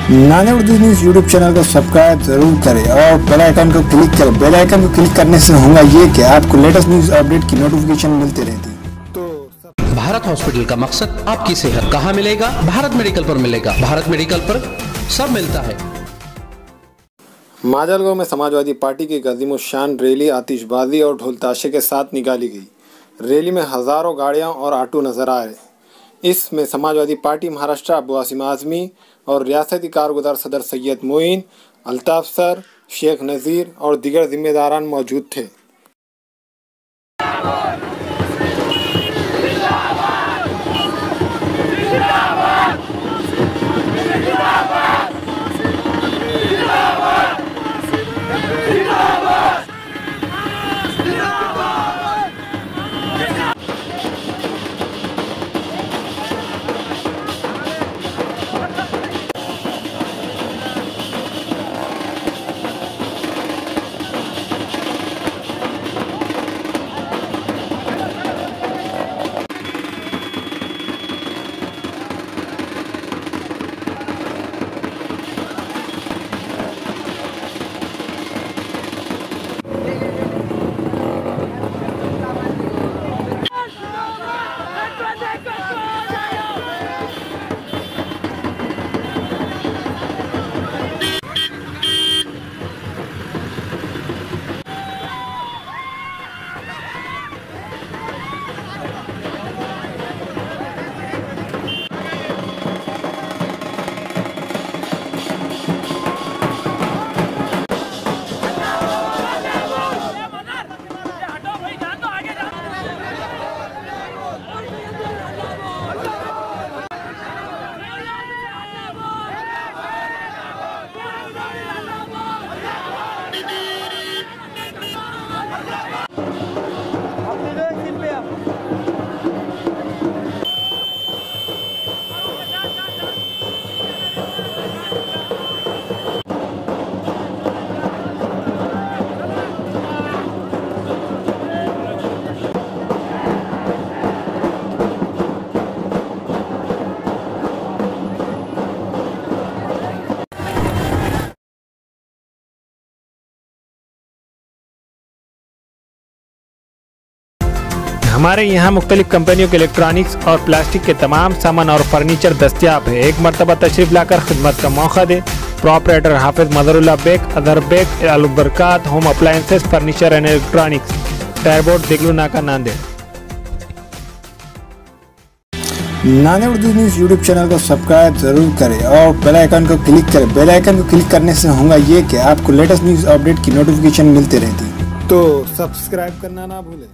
नाने Urdu news YouTube channel को subscribe जरूर करें और बेल आइकन को क्लिक करें। बेल आइकन को क्लिक करने से होगा ये कि आपको लेटेस्ट न्यूज़ अपडेट की नोटिफिकेशन मिलती रहती। भारत हॉस्पिटल का मकसद आपकी सेहत कहाँ मिलेगा? भारत मेडिकल पर मिलेगा। भारत मेडिकल पर सब मिलता है। माजलगांव में समाजवादी पार्टी की गजीमुशान रैली आतिशबाजी और ढोल ताशे के साथ निकाली गई। रैली में हजारों गाड़ियां और ऑटो नजर आए। इसमें समाजवादी पार्टी महाराष्ट्र अबू आसिम आजमी और रियासती कारगुजार सदर सैयद मोइन, अल्ताफ सर, शेख नज़ीर और दीगर जिम्मेदारान मौजूद थे। हमारे यहाँ मुख्तलिफ कंपनियों के इलेक्ट्रॉनिक्स और प्लास्टिक के तमाम सामान और फर्नीचर दस्तियाब है। एक मरतबा तशरीफ लाकर खिदमत का मौका दे। प्रोपराइटर हाफिज मदरुल्लाह बेग, अदर Baig, Albarkat home appliances, furniture and electronics, टायरबोर्ड, दिगलू नाका, नांदेड़। नाने उर्दू न्यूज़ यूट्यूब चैनल को सब्सक्राइब जरूर करें और बेल आइकन को क्लिक करें। बेल आइकन को क्लिक करने से होगा ये कि आपको लेटेस्ट न्यूज़ अपडेट की नोटिफिकेशन मिलती रहती। तो सब्सक्राइब करना ना भूलें।